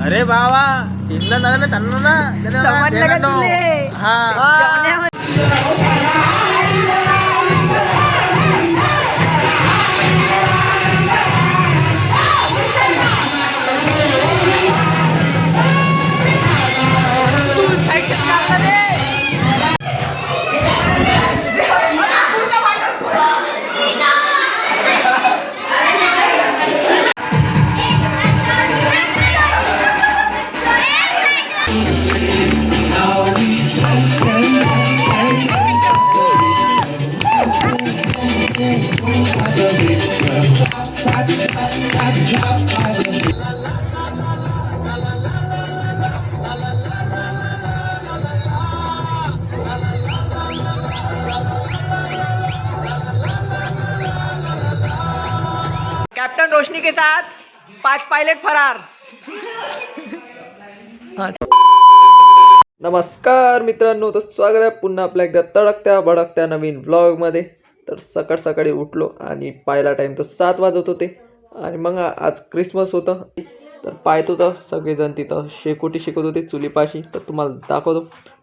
अरे बाबा इंधन ना त्यांना कैप्टन रोशनी के साथ 5 पायलट फरार। नमस्कार मित्रांनो, तर स्वागत आहे पुन्हा आपल्या एकदा तडकत्या भडकत्या नवीन व्लॉगमध्ये. तर सकाळी उठलो आणि पाहिला टाईम तर 7 वाजत होते आणि मग आज क्रिसमस होतं. तर पाहत होतं सगळेजण तिथं शेकोटी शिकत होते चुलीपाशी. तर तुम्हाला दाखवतो.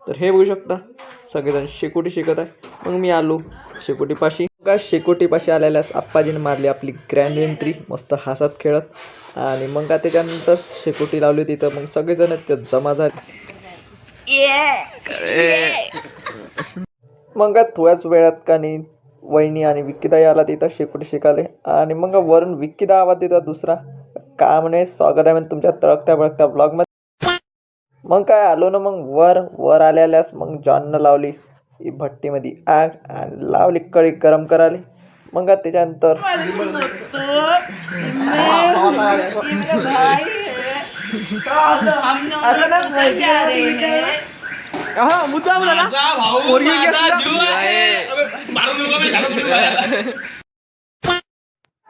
तर हे बघू शकता सगळेजण शेकोटी शिकत आहे. मग मी आलो शेकोटीपाशी. शेकोटीपाशी आलेल्यास आप्पाजीने मारली आपली ग्रँड एंट्री मस्त हसत खेळत. आणि मग त्याच्यानंतर शेकोटी लावली तिथं. मग सगळेजण त्यात जमा झाले. मग थोड्याच वेळात का नाही वहिनी आणि विक्कीदाई आला तिथं शेकोटी शिकाले. आणि मग वरून विक्कीदा आवाज देतात दुसरा का म्हणे स्वागत आहे म्हणे तुमच्या तडकत्या भडकत्या ब्लॉगमध्ये. मग काय आलो ना. मग वर आल्यास मग जॉननं लावली भट्टीमध्ये आग आणि लावली कढी गरम करायला. मग त्याच्यानंतर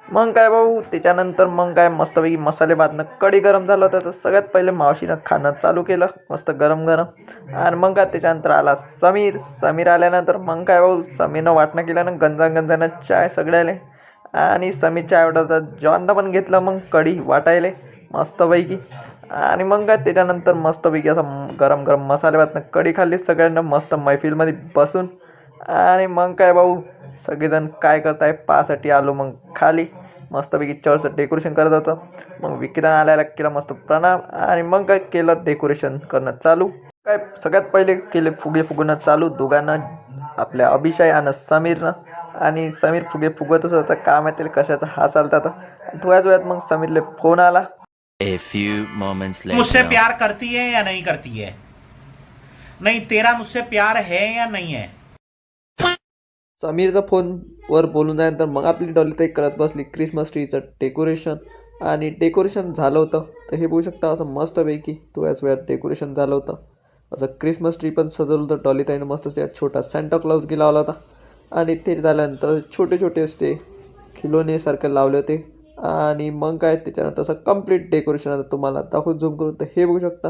मग काय भाऊ त्याच्यानंतर मग काय मस्तपैकी मसाले भातनं कढी गरम झालं होतं. तर सगळ्यात पहिले मावशीनं खाणं चालू केलं मस्त गरम गरम. आणि मग काय त्याच्यानंतर आला समीर आल्यानंतर मग काय भाऊ समीरनं वाटणं केलं ना गंजानं चाय सगळ्याले. आणि समीर चाय वाटत जॉननं पण घेतलं मग कढी वाटायले मस्तपैकी. आणि मग काय त्याच्यानंतर मस्तपैकी असं गरम गरम मसाले भातनं कढी खाल्ली सगळ्यांना मस्त मैफिलमध्ये बसून. आणि मग काय भाऊ सगळेजण काय करताय पाहासाठी आलो मग खाली. मस्तपैकी चर्चचं डेकोरेशन करत होतं. मग विक्कीदान आल्याला केलं मस्त प्रणाम. आणि मग काय केलं डेकोरेशन करणं चालू. काय सगळ्यात पहिले केले फुगे फुगणं चालू दोघांना आपल्या अभिषय आणि समीरनं. आणि समीर फुगे फुगतच होता काय माहिती कशाचा हा चालता होता. थोड्याच वेळात मग समीरले फोन आला. A few moments later. मुझसे प्यार करती है या नहीं करती है? नहीं, तेरा मुझसे प्यार है या नहीं है? समीरचा फोनवर बोलून झाल्यानंतर मग आपली डॉली ताई करत बसली क्रिसमस ट्रीचं डेकोरेशन. आणि डेकोरेशन झालं होतं. तर हे बघू शकता असं मस्तपैकी थोड्याच वेळात डेकोरेशन झालं होतं. असं क्रिसमस ट्री पण सजवलं होतं डॉली ताईनं मस्त छोटा सॅन्टा क्लॉज गी लावला होता. आणि ते झाल्यानंतर छोटे असे खिलोनेसारखे लावले होते. आणि मग काय त्याच्यानंतर असं कम्प्लीट डेकोरेशन आता तुम्हाला दाखवून झूम करून तर हे बघू शकता.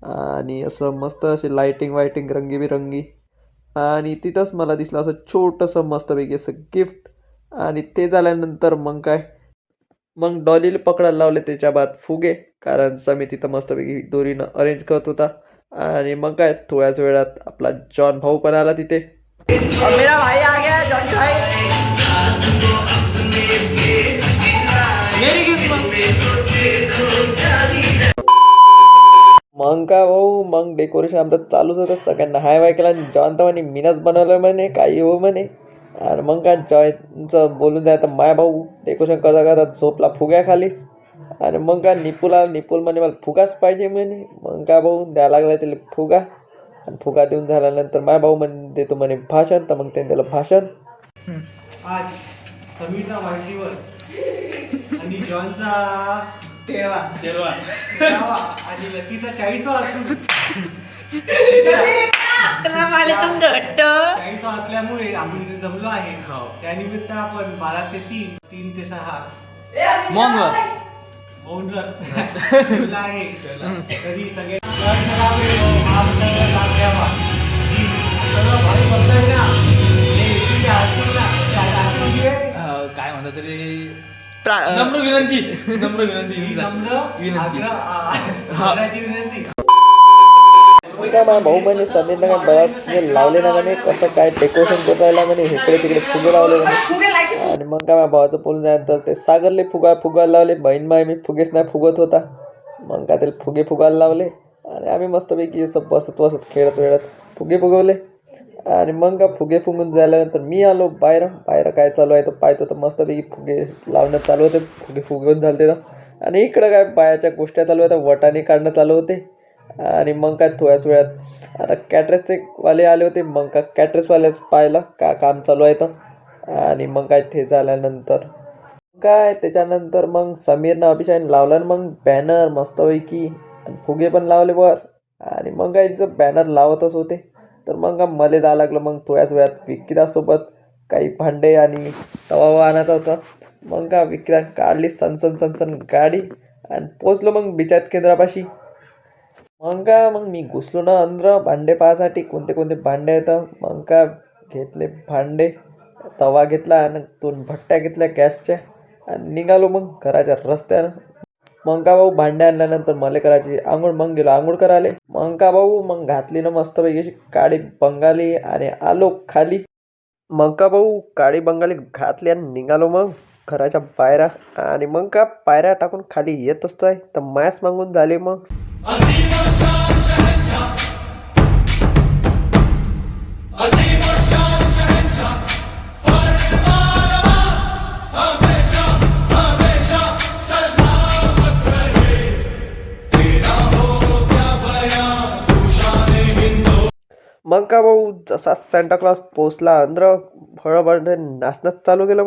आणि असं मस्त असे लाईटिंग रंगीबिरंगी. आणि तिथंच मला दिसलं असं छोटंसं मस्तपैकी असं गिफ्ट. आणि ते झाल्यानंतर मग काय मग डॉलीला पकडायला लावले त्याच्या बाद फुगे कारण समी तिथं मस्तपैकी दोरीनं अरेंज करत होता. आणि मग काय थोड्याच वेळात आपला जॉन भाऊ पण आला तिथे. और मेरा भाई आ गया जॉन भाई. मग काय भाऊ मग डेकोरेशन आमचं चालूच होतं. सगळ्यांना हाय वाय केला. जॉन तर म्हणे मीनच बनवलं म्हणे काही हो म्हणे. आणि मग काय जॉयचं बोलून जायचं माय भाऊ डेकोरेशन करता झोपला फुग्या खालीच. आणि मग काय निपूल म्हणे मला फुगाच पाहिजे म्हणे. मग काय भाऊ द्यायला लागला त्याला फुगा. आणि फुगा देऊन झाल्यानंतर माय भाऊ देतो म्हणे भाषण. तर मग त्याने त्याला भाषण. आज समीरचा वाढदिवस आणि जॉनचा 13वा आणि लकीचा 40वा असून 40वा असल्यामुळे आपण इथे जमलो आहे. त्यानिमित्त आपण 12 ते 3 ते 6 मौन व्रत आहे. तरी सगळे काय म्हणतात तरी नम्र विनंती काय माझ्या भाऊ म्हणे समीरनं काय बराच लावले ना म्हणे कसं काय डेकोरेशन करायला म्हणे इकडे तिकडे फुगे लावले म्हणे. आणि मग काय माझ्या भावाचं बोलून झाल्यानंतर ते सागरले फुगायला लावले. बहीण माय मी फुगेच नाही फुगत होता. मग काय त्याला फुगायला लावले आणि आम्ही मस्तपैकी असं बसत खेळत फुगे फुगवले. आणि मग का फुगे फुगून झाल्यानंतर मी आलो बाहेर काय चालू आहे तर पाहतो तर मस्तपैकी फुगे लावणं चालू होते. फुगे फुगवून झाले तर आणि इकडं काय बायाच्या गोष्टी चालू होत्या. वटाणे काढणं चालू होते. आणि मग काय थोड्याच वेळात आता कॅटरेसचे वाले आले होते. मग का कॅटरेसवाल्याच पाहिलं का काम चालू आहे तर. आणि मग काय ते झाल्यानंतर काय त्याच्यानंतर मग समीरनं अभिषेकने लावला मग बॅनर मस्तपैकी आणि फुगे पण लावले वर. आणि मग काय जर बॅनर लावतच होते तर मग मला जावं लागलं. मग थोड्याच वेळात विक्कीदासोबत काही भांडे आणि तवा आणायचा होता. मग का विक्कीदाने काढली सनसन गाडी आणि पोचलो मग बिचात केंद्रापाशी. मग मी घुसलो ना अंदर भांडे पाहासाठी कोणते भांडे येतं. मग का घेतले भांडे, तवा घेतला आणि 2 भट्ट्या घेतल्या गॅसच्या आणि निघालो मग घराच्या रस्त्यानं. मग का भाऊ भांडे आणल्यानंतर मला करायची आंघोळ. मग गेलो आंघोळ करायला. मग का भाऊ मग घातली ना मस्तपैकी अशी काळी बंगाली आणि आलो खाली. मग का भाऊ काळी बंगाली घातली आणि निघालो मग घराच्या पायऱ्या. आणि मग का पायऱ्या टाकून खाली येत असतोय तर मायास मागून झाली. मग मग का भाऊ जसा सॅन्टा क्लॉज पोचला अंदर फळबळ नाचणं चालू केलं.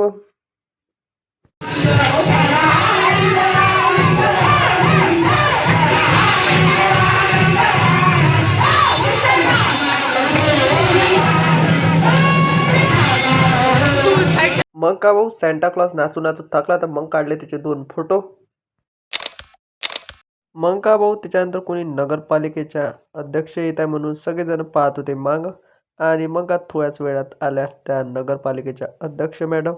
मग का भाऊ सॅन्टा क्लॉज नाचून थकला तर मग काढले त्याचे 2 फोटो. मग का भाऊ त्याच्यानंतर कोणी नगरपालिकेच्या अध्यक्ष येत आहे म्हणून सगळेजण पाहत होते माग. आणि मग का थोड्याच वेळात आल्या त्या नगरपालिकेच्या अध्यक्ष मॅडम.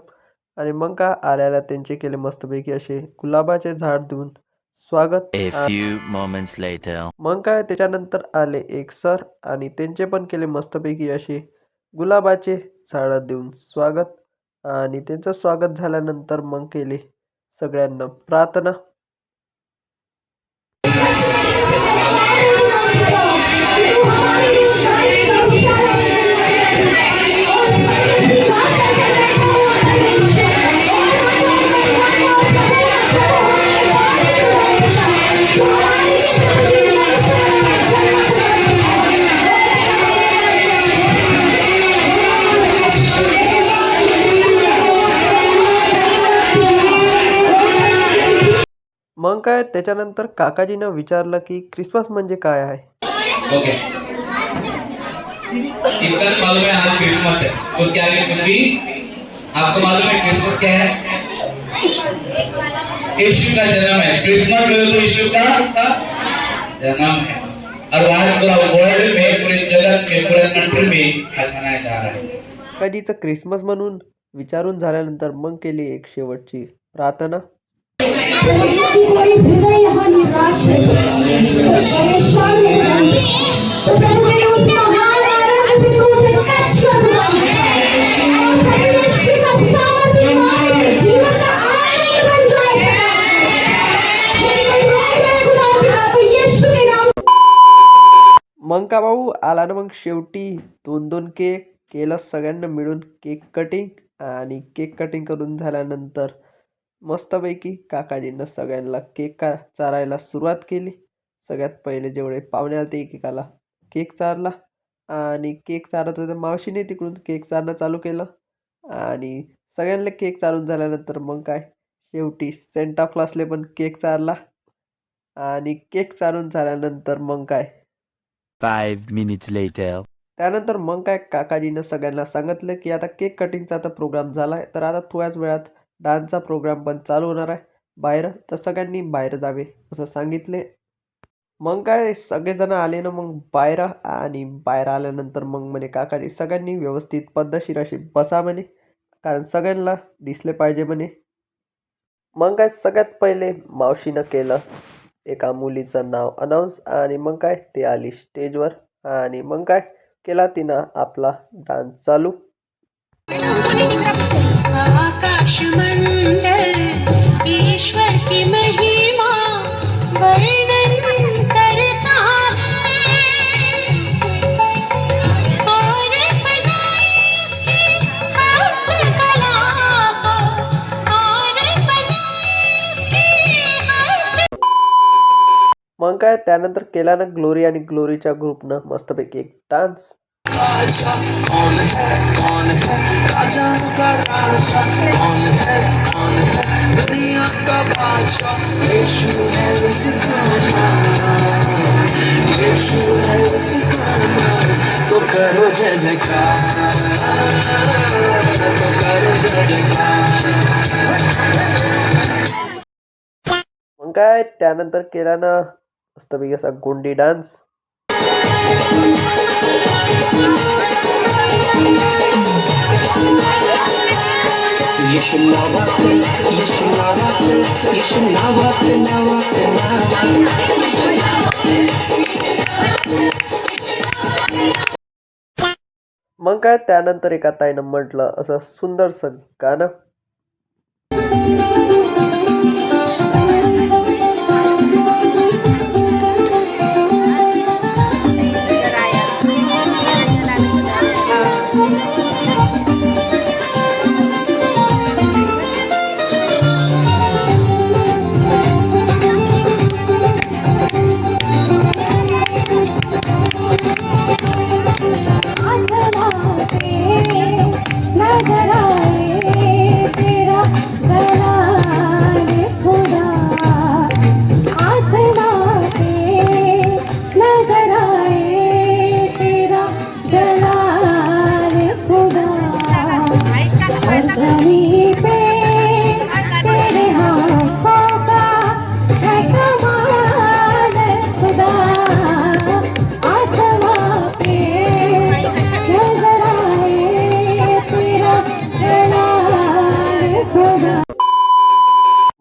आणि मग का आल्याला त्यांचे केले मस्तपैकी असे गुलाबाचे झाड देऊन स्वागत. A few moments later. मग काय त्याच्यानंतर आले एक सर आणि त्यांचे पण केले मस्तपैकी असे गुलाबाचे झाड देऊन स्वागत. आणि त्यांचं स्वागत झाल्यानंतर मग केले सगळ्यांना प्रार्थना. मग काय त्याच्यानंतर काकाजीनं विचारलं की क्रिसमस म्हणजे काय आहे. ओके इतना मालूम है आज क्रिसमस है, उसके आगे कुछ भी आपको मालूम है क्रिसमस क्या है? यीशु का जन्म है। क्रिसमस जो तो यीशु का जन्म है और आज पूरा वर्ल्ड में पूरे जगत में पूरे कंट्री में आज मनाया जा रहा है. काकाजीचं क्रिसमस म्हणून विचारून झाल्यानंतर मग केली एक शेवटची प्रार्थना. मग का भाऊ आला ना मग शेवटी 2 केक केलं सगळ्यांना मिळून केक कटिंग. आणि केक कटिंग करून झाल्यानंतर मस्तपैकी काकाजींना सगळ्यांना केक चारायला सुरुवात केली. सगळ्यात पहिले जेवढे पाहुणे आले ते एकेकाला केक चारला. आणि केक चारत होते मावशीने तिकडून केक चारणं चालू केलं. आणि सगळ्यांना केक चारून झाल्यानंतर मग काय शेवटी सेंटा क्लॉसले पण केक चारला. आणि केक चारून झाल्यानंतर मग काय 5 minutes later. त्यानंतर मग काय काकाजीनं सगळ्यांना सांगितलं की आता केक कटिंगचा आता प्रोग्राम झाला आहे तर आता थोड्याच वेळात डान्सचा प्रोग्राम पण चालू होणार आहे बाहेर, तर सगळ्यांनी बाहेर जावे असं सांगितले. मग काय सगळेजण आले ना मग बाहेर. आणि बाहेर आल्यानंतर मग म्हणे काकाजी सगळ्यांनी व्यवस्थित पद्धतशीर अशी बसा म्हणे, कारण सगळ्यांना दिसले पाहिजे म्हणे. मग काय सगळ्यात पहिले मावशीनं केलं एका मुलीचं नाव अनाऊन्स आणि मग काय ती आली स्टेजवर आणि मग काय केला तिनं आपला डान्स चालू. आकाश मंडल ईश्वर की महिमा वर्णन करता है और फजाए उसकी हस्तकला को और फजाए उसकी हस्त. मग काय त्यानंतर केला ना ग्लोरी आणि ग्लोरीच्या ग्रुपनं मस्तपैकी एक डान्स. तो करो जय जयकार, तो करो जय जयकार. मग काय त्यानंतर केला ना मस्तपैकी असा गोंडी डान्स. येशू नावात, येशू नावात, येशू नावात, नावात, मग काय त्यानंतर एका ताईनं म्हटलं असं सुंदरसं गाणं.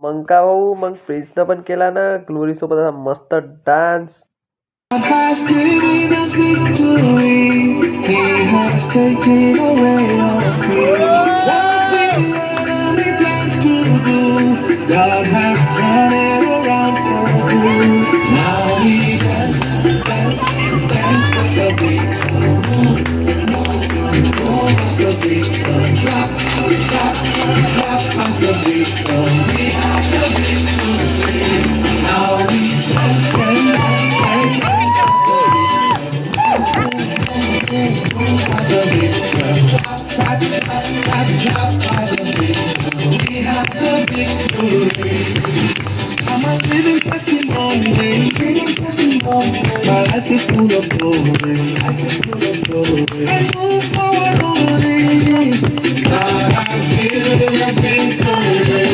मग का भाऊ मग प्रिन्सनं पण केला ना ग्लोरी सोबत असा मस्त dance. has given us victory. He has taken away our fears. What the enemy plans to do, God has turned it around for good. Now we dance, dance, dance as a victor. Move, move, move as a victor. Clap, clap, clap as a victor. We have the victory. Now we dance, dance, dance, dance. As a victor, we have the victory. I'm a living testimony, living testimony. My life is full of glory, life is full of glory. And move forward only. God has given us victory.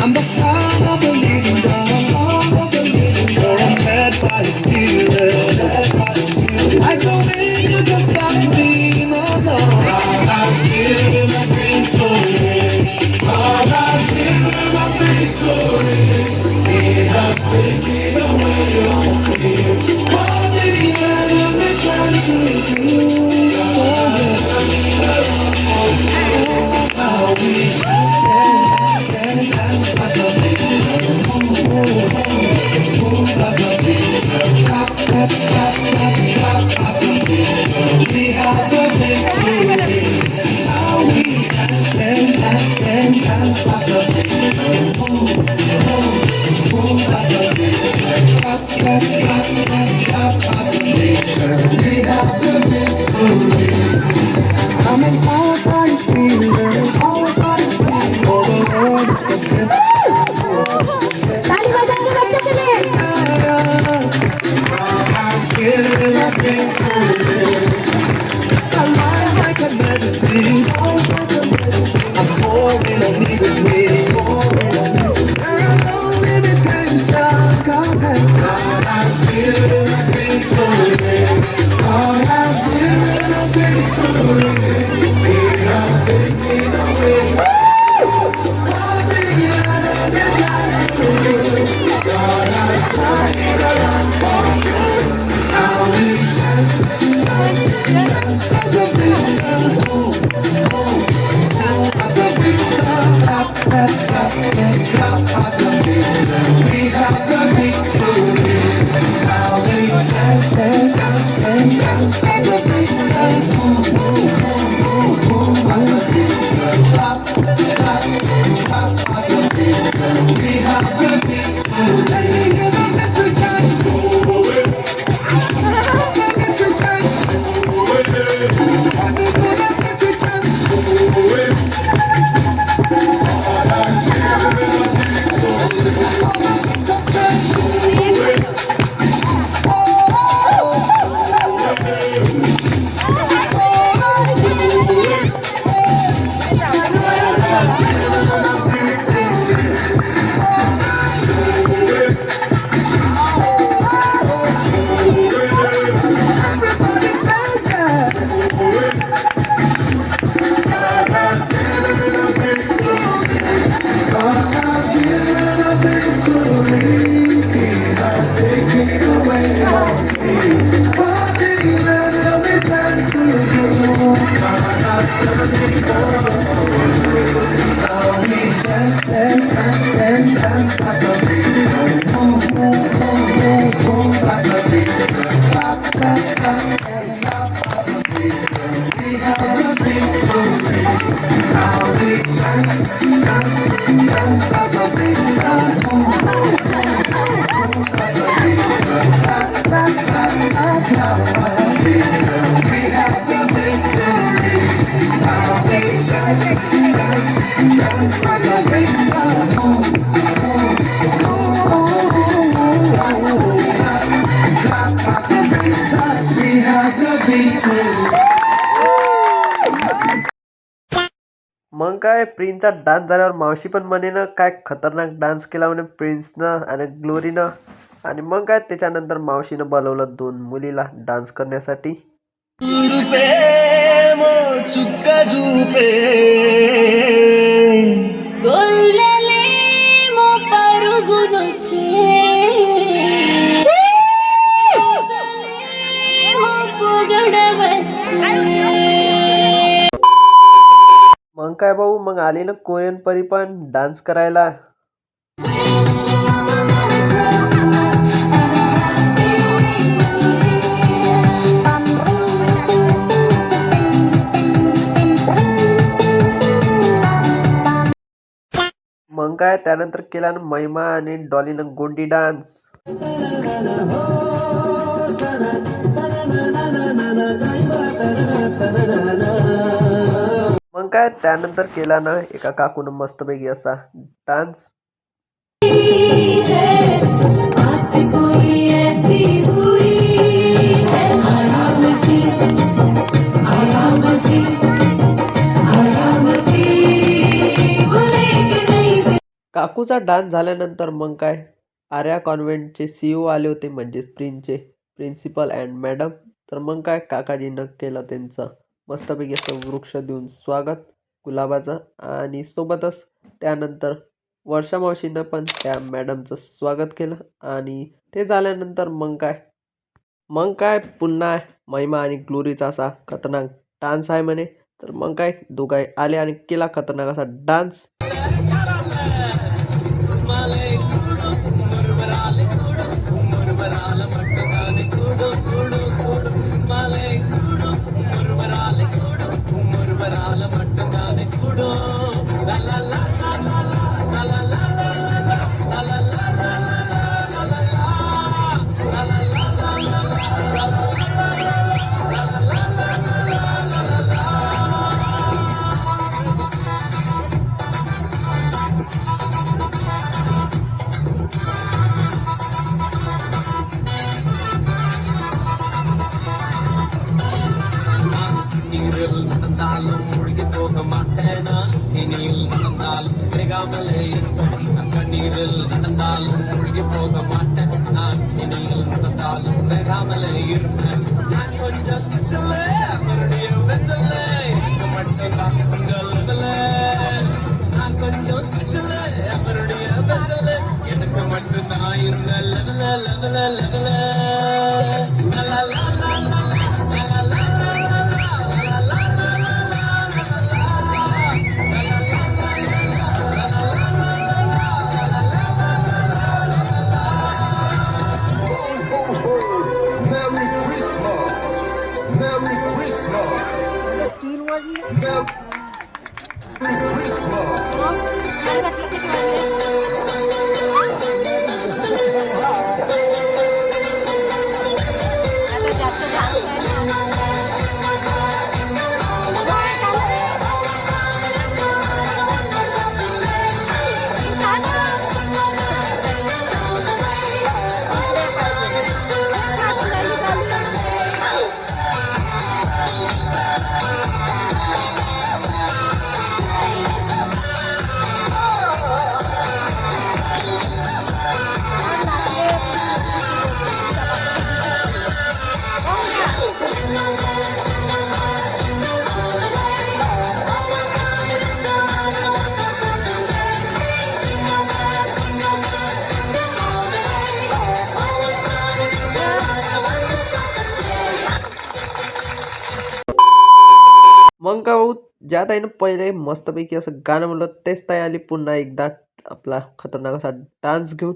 I'm the son of the living God, son of the living God. I'm led by the Spirit, led by the Spirit. I go in, you can stop me, no, no. God has given us victory. God has given us victory. He has taken away your fears. What the enemy planned to do, now we dance as a victor. Move as a victor. Clap, clap, clap, clap, clap as a victor. We have the victory. Now we dance as a victor. Move as a victor. Clap, clap, clap, clap, clap as a victor. We have the victory. I'm empowered by His Spirit, empowered by His Spirit. For the Lord is my strength. God has given us victory. A life like a medicine. I'm soaring on eagle's wings. There are no limitations. God has given us victory. God has given us victory. He has taken away all the enemy. काय प्रिन्सचा dance झाल्यावर मावशी पण म्हणे ना काय खतरनाक dance केला म्हणे प्रिन्सनं आणि ग्लोरीनं. आणि मग काय त्याच्यानंतर मावशीनं बोलवलं 2 मुलीला डान्स करण्यासाठी. గొల్లలే మో పరుగునొచ్చే మో పొగడవచ్చే. मग काय भाऊ मग आली ना कोरियन परी पण डान्स करायला. मग काय त्यानंतर केला ना महिमा आणि डॉलीनं गोंडी डान्स. मग काय त्यानंतर केला ना एका काकून मस्तपैकी असा डान्स. बात कोई ऐसी हुई है आराम से बोले कि नहीं से. काकूचा डान्स झाल्यानंतर मग काय आर्या कॉन्व्हेंटचे CEO आले होते म्हणजेच प्रिन्सचे प्रिन्सिपल अँड मॅडम. तर मग काय काकाजीनं केलं त्यांचं मस्तपैकी असं वृक्ष देऊन स्वागत गुलाबाचं. आणि सोबतच त्यानंतर वर्षा मावशीनं पण त्या मॅडमचं स्वागत केलं. आणि ते झाल्यानंतर मग काय पुन्हा महिमा आणि ग्लोरीचा असा खतरनाक डान्स आहे म्हणे. तर मग काय दोघाही आले आणि केला खतरनाक असा डान्स. मग का भाऊ ज्यात आहे ना पहिले मस्तपैकी असं गाणं म्हणलं तेच ताई आली पुन्हा एकदा आपला खतरनाक असा डान्स घेऊन.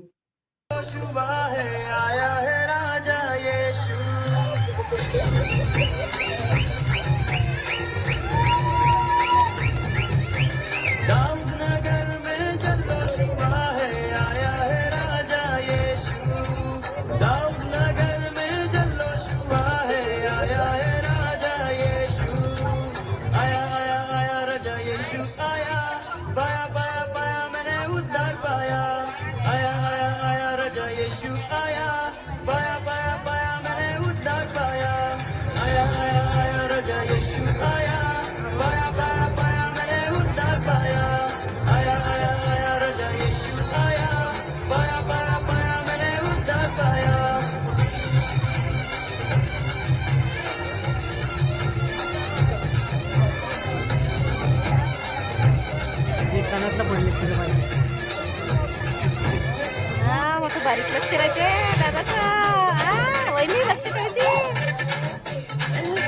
लक्ष राहायचे दादाचं वहिनी लक्ष ठेवायची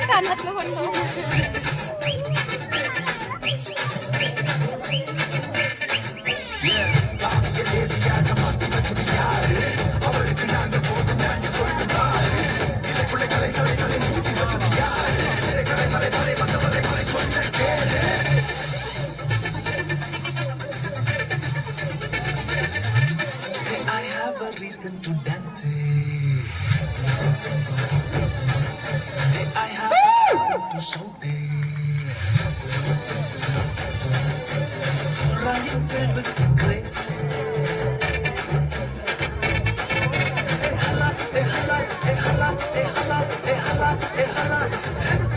कानातलं म्हणतो I have a reason to dance. Hey, I have a reason to shout. For I am filled with grace. Hey, hala, hey, hala, hey, hala, hey, hala, hey, hala, hey, hala.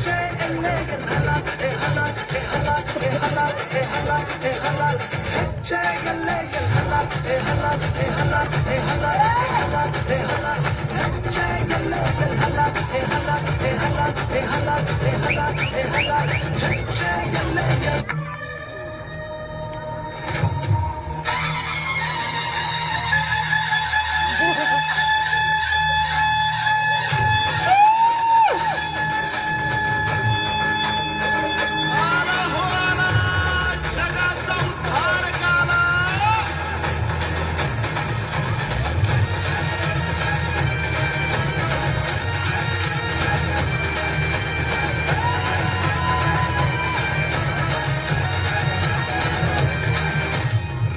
Hey, elegan, hala, hey, hala, hey, hala, hey, hala, hey, hala, hey, hala. Hey, elegan, hala, hey, hala, hey, hala, hey, hala, hey, hala, hey, hala. Hey, elegan, hala, hey, hala, hey, hala, hey, hala, hey, hala, hey, hala. Hey, elegan.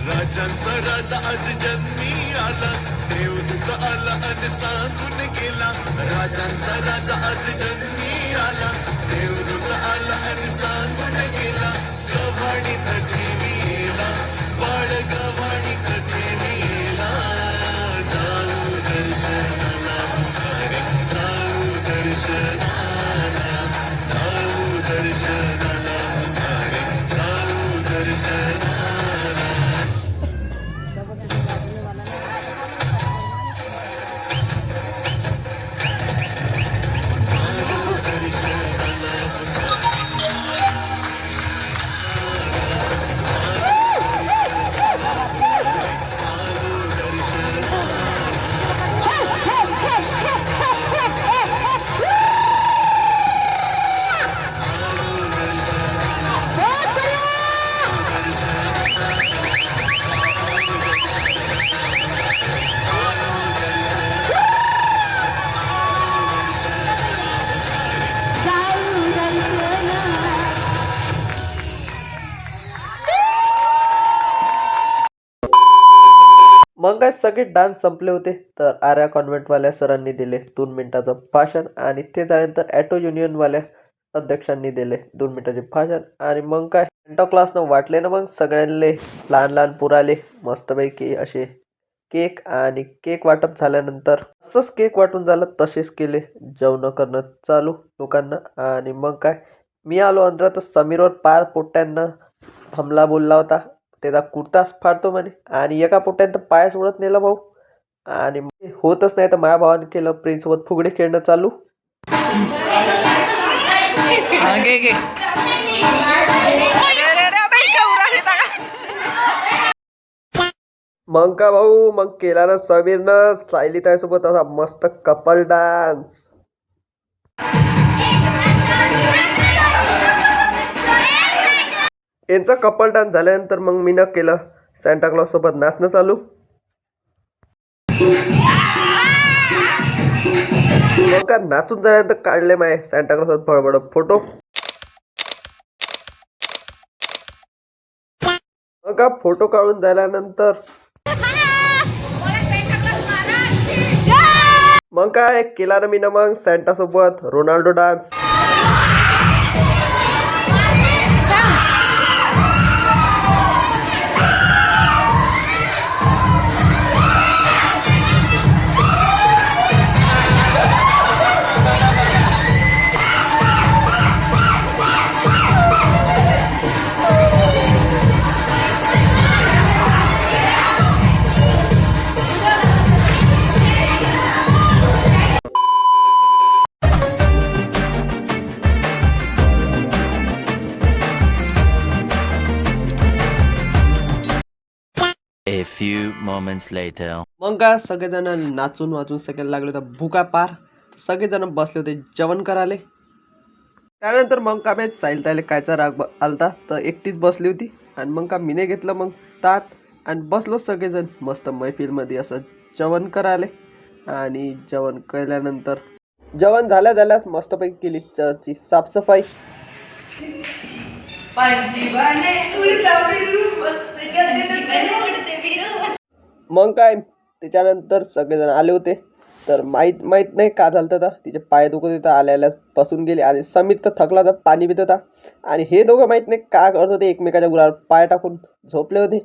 राजांचा राजा आज जन्मी आला देवदूत आला आणि सांगून गेला राजांचा राजा आज जन्मी आला देवदूत आला आणि सांगून गेला गव्हाणी कठीणी येला बाळ गव्हाणी कठीणी येला जाऊ दर्शनाला सारे जाऊ दर्शनाला सारे जाऊ दर्शनाला मग काय सगळे डान्स संपले होते तर आर्या कॉन्व्हेंटवाल्या सरांनी दिले 2 मिनिटाचं भाषण आणि ते झाल्यानंतर ॲटो युनियनवाल्या अध्यक्षांनी दिले 2 मिनिटाचे भाषण आणि मग काय सेंटा क्लासनं वाटले ना मग सगळ्यांले लहान लहान पुराले मस्तपैकी असे केक आणि केक वाटप झाल्यानंतर असंच केक वाटून झालं तसेच केले जेवण करणं चालू लोकांना आणि मग काय मी आलो अंदर तर समीरवर पार पोट्ट्यांना हमला बोलला होता त्याचा कुर्ताच फाडतो म्हणे आणि एका पोट्यानं तर पायच उडत नेला भाऊ आणि होतच नाही तर माझ्या भावाने केलं प्रिन्ससोबत फुगडी खेळणं चालू मग का भाऊ मग केला ना समीरनं सायली ताईसोबत असा मस्त कपल डान्स यांचा कपल डान्स झाल्यानंतर मग मी न केलं सॅन्टा क्लॉज सोबत नाचणं चालू मग का नाचून झाल्यानंतर काढले माय सॅन्टा क्लॉज सोबत फळबड फोटो मग का फोटो काढून झाल्यानंतर मग काय केला ना मी ना मग सॅन्टा सोबत Ronaldo dance A few moments later. मग का सगळेजण नाचून वाचून सगळ्याला लागले होते भुका पार. सगळेजण बसले होते जेवण करायला. त्यानंतर मग का माहीत साईल ताईला कायचा राग आलता तर एकटीच बसली होती. आणि मग का मीने घेतलं मग ताट आणि बसलो सगळेजण मस्त मैफिलमध्ये असं जेवण करायला. आणि जेवण केल्यानंतर जेवण झाल्यास मस्तपैकी केली चर्चची साफसफाई. मग काय त्याच्यानंतर सगळेजण आले होते. तर माहीत नाही का झालं तर तिचे पाय दुखत होते आल्या बसून गेले. आणि समीर तर थकला होता पाणी पित होता. आणि हे दोघं माहीत नाही का करत होते एकमेकाच्या गुरावर पाय टाकून झोपले होते.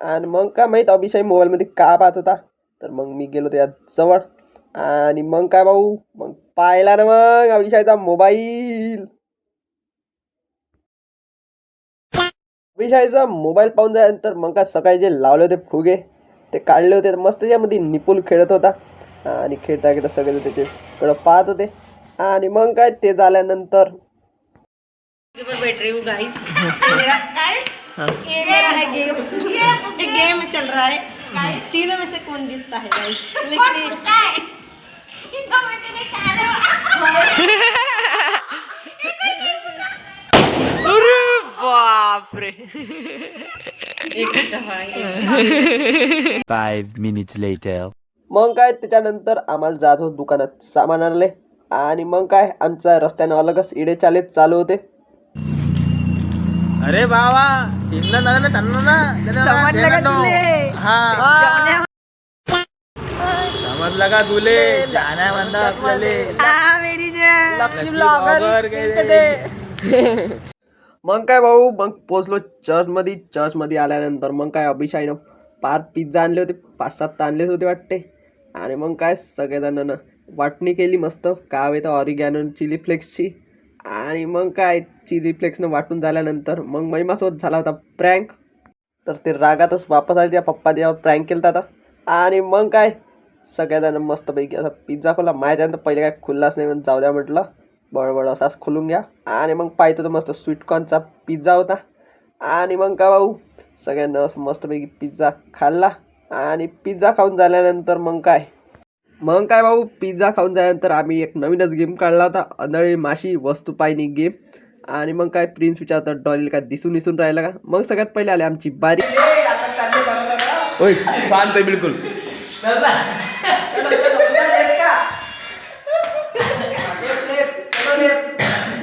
आणि मग काय माहीत अभिषय मोबाईलमध्ये का पाहत होता. तर मग मी गेलो त्या जवळ आणि मग काय भाऊ मग पाहिला ना मग अभिषयचा मोबाईल. अभिषयचा मोबाईल पाहून झाल्यानंतर मग काय सकाळी जे लावले होते फुगे ते काढले होते. मस्त त्यामध्ये निपुल खेळत होता. आणि खेळता खेळता सगळे त्याच्याकडं पाहत होते. आणि मग काय ते झाल्यानंतर बैठ रही हूँ गाइस ये मेरा है गेम चल रहा है तीनों में से कौन जीतता है गाइस अरे बापरे 5 minutes later. मग काय त्याच्यानंतर आम्हाला जायचं दुकानात सामान आणले. आणि मग काय आमचा रस्त्यानं अलगच इडे चालू होते. अरे बाबा इंदा दादा समजलं का तुले? हा समजलं का तुले जाण्या म्हणता आपल्याला मेरी जान लकी ब्लॉगर मग काय भाऊ मग पोचलो चर्चमध्ये आल्यानंतर मग काय अभिषयनं पार पिझ्झा आणले होते 5-7 आणले होते वाटते. आणि मग काय सगळेजणांना वाटणी केली मस्त काय होतं ऑरिगॅनो चिली फ्लेक्सची. आणि मग काय चिली फ्लेक्सनं वाटून झाल्यानंतर मग महिमासोबत झाला होता प्रँक. तर ते रागातच वापस आले त्या पप्पाने जेव्हा प्रँक केला होता. आणि मग काय सगळ्याजण मस्तपैकी असा पिझ्झा खोला माझ्यानंतर पहिले काय खुल्लाच नाही म्हणून जाऊ द्या म्हटलं बळबळ असाच खोलून घ्या. आणि मग पाहतो तर मस्त स्वीटकॉर्नचा पिझ्झा होता. आणि मग का भाऊ सगळ्यांना असं मस्तपैकी पिझ्झा खाल्ला. आणि पिझ्झा खाऊन झाल्यानंतर मग काय भाऊ पिझ्झा खाऊन झाल्यानंतर आम्ही एक नवीनच गेम काढला होता आंधळी माशी वस्तू पाहिणी गेम. आणि मग काय प्रिन्स विचारतात डॉलीला काय दिसून राहिला का. मग सगळ्यात पहिले आले आमची बारी. होय शांत आहे बिलकुल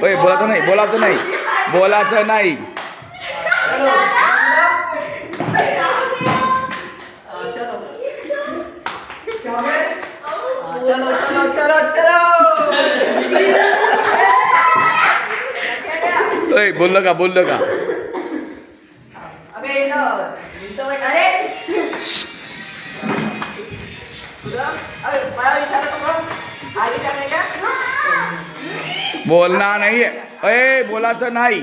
ओय बोलायचं नाही चलो ओय बोललं का अबे अरे मला विचारतो आधी जाणे का बोलणार नाही अय बोलायचं नाही.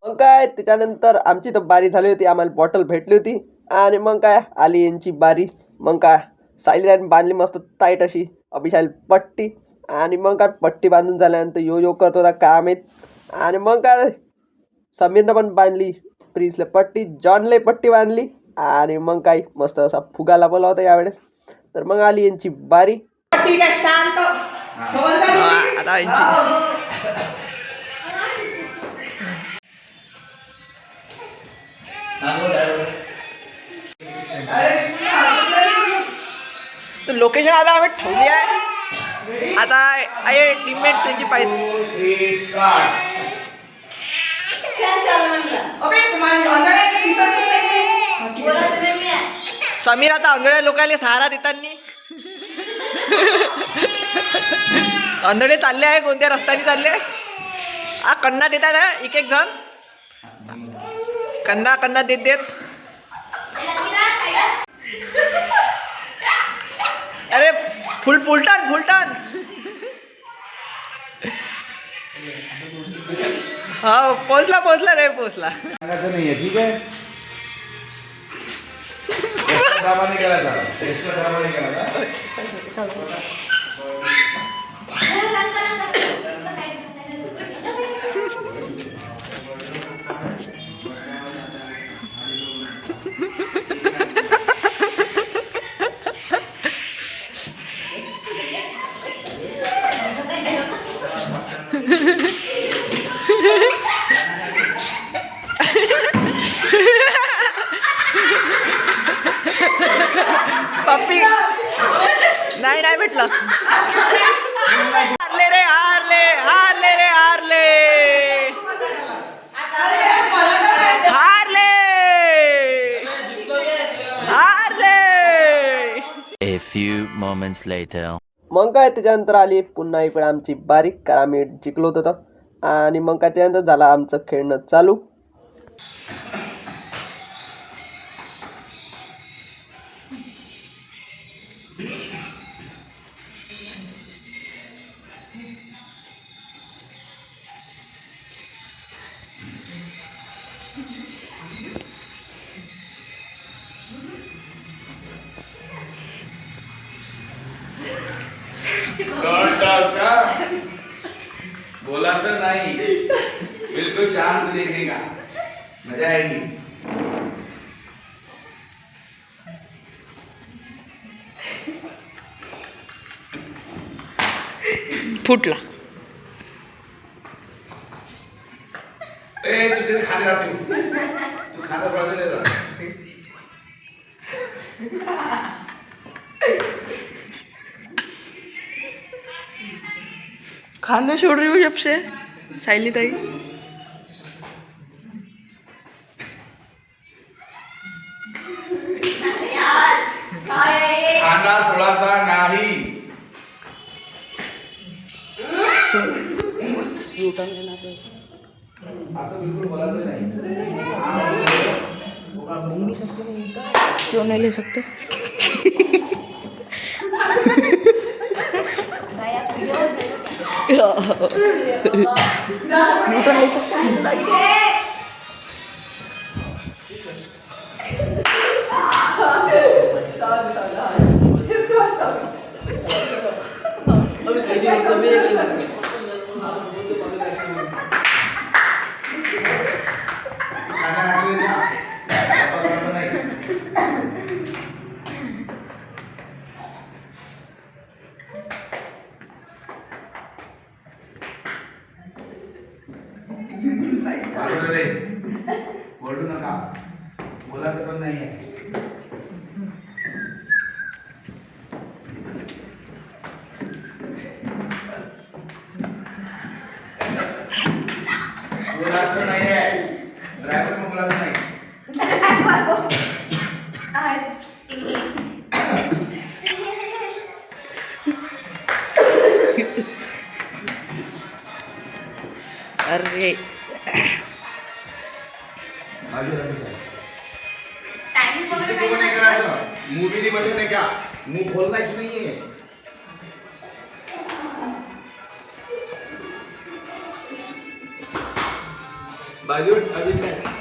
मग काय त्याच्यानंतर आमची तर बारी झाली होती आम्हाला बॉटल भेटली होती. आणि मग काय आली यांची बारी. मग काय सायलीने बांधली मस्त टाईट अशी अभिषाल पट्टी. आणि मग काय पट्टी बांधून झाल्यानंतर यो करत होता काय माहीत. आणि मग काय समीरनं पण बांधली प्रिन्सला पट्टी जॉनला पट्टी बांधली. आणि मग काय मस्त असा फुगा लावला होता यावेळेस. तर मग आली यांची बारी. ठीक आहे शांत आता यांची तर लोकेशन आता आम्ही ठेवली आहे. आता आहे टीममेट्स यांची पाहिजे. समीर आता आंधळ्या लोकांना सहारा देताना आंधळे चालले आहे कोणत्या रस्त्याने चालले हा कन्ना देतात आहे एक जण कन्ना देत अरे फुलटन हा पोचला रे पोचला. नाहीये ठीक आहे. ड्रामा नाही करायचा पप्पी नाही नाही भेटलं. हारले रे हारले हारले रे हारले हारले हारले. A few moments later. मग काय त्याच्यानंतर आली पुन्हा इकडे आमची बारीक, कारण आम्ही जिंकलो होतो. आणि मग काय त्यानंतर झालं आमचं खेळणं चालू. बोलायचं नाही, बिलकुल शांत देखने का मजा आएगी. फुटला. ए तुझे खाने राहते तू खाना बाजूला जा. खाना छोड़ रही हूँ जब से सायली ताई. खाना थोडासा नाही. असं बिलकुल बोलायचं नाही. क्यों नहीं ले सकते. खाना राखले जा. बोलायचं नाही. बाजूला रे. बोलू नका, बोलायचं पण नाही आहे. बोलायचं नाही आहे. ड्रायव्हर पण बोलायचं नाही. अरे चिकन नाही करायचं. मूवी मध्ये नाही का मूव बोलायचं नाहीये. बाजू अभिषेक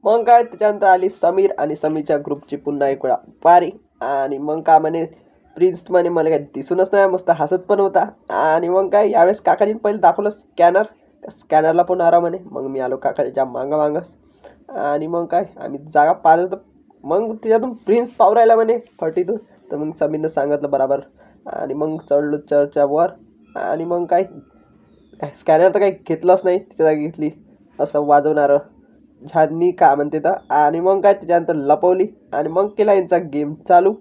मग काय त्याच्यानंतर आली समीर आणि समीरच्या ग्रुपची पुन्हा एक वेळा पारी. आणि मग काय म्हणे प्रिन्स म्हणे मला काय दिसूनच नाही, मस्त हसत पण होता. आणि मग काय यावेळेस काकाजीने पहिले दाखवलं स्कॅनर, स्कॅनरला पण आरा म्हणे. मग मी आलो काकाच्या मागस. आणि मग काय आम्ही जागा पाहत होतो. मग त्याच्यातून प्रिन्स पाव राहिला म्हणे फटीतून. तर मग समीरनं सांगितलं बरोबर. आणि मग चढलो चर्चच्या वर. आणि मग काय स्कॅनर तर काही घेतलंच नाही, तिच्या जागी घेतली असं वाजवणारं झाडणी काय म्हणते तर. आणि मग काय त्याच्यानंतर लपवली. आणि मग केला यांचा गेम चालू.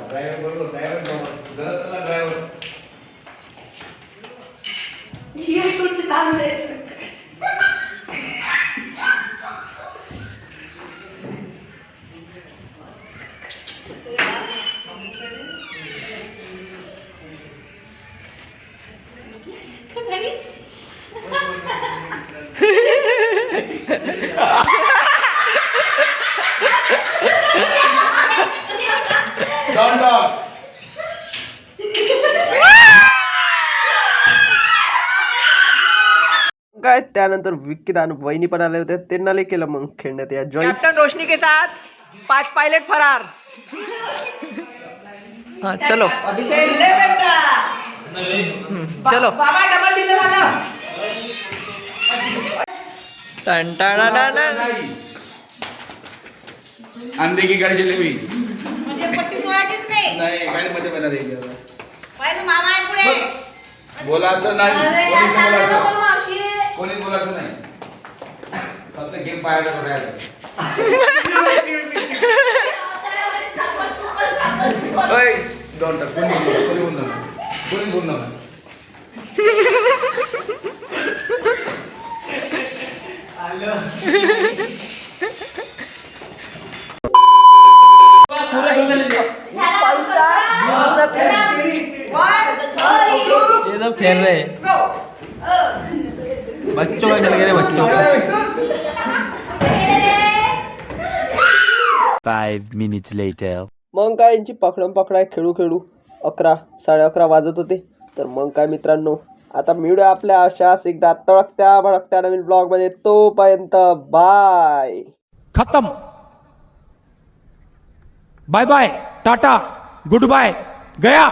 ड्रायव्हर बरोबर, ड्रायव्हर बरोबर. जरा चला ड्रायव्हर. Don't talk. काय त्यानंतर विक्कीदान वहिनी पण आले होते, त्यांना लय केलं मग खेळण्यात या जॉईन. कैप्टन रोशनी के साथ 5 पायलट फरार. हाँ चलो चलो बाबा डबल डिनर आला. टन टन टन टन. अंडे की गाड़ी जलेबी म्हणजे पट्टी सोडायचीच नाही. नाही काय मध्ये बना देईल पाहिजे मामा आहे पुढे. बोलायचं नाही अरे कोणी आता बोलायचं नको मावशी. कोणी बोलायचं नाही फक्त गेम पाहायला बघायला डोंट कोणी बोलू नका कोणी बोलू नका ये सब खेल रहे हैं बच्चों का खेल रहे बच्चों का. 5 minutes later. मग काय यांची पकडम पकडाय खेळू खेळू 11 11:30 वाजत होते. तर मग काय मित्रांनो, आता मिळूया आपल्या अशाच एकदा तळकत्या भडकत्या नवीन ब्लॉगमध्ये. तोपर्यंत बाय. खत्म. बाय बाय टाटा गुड बाय गया.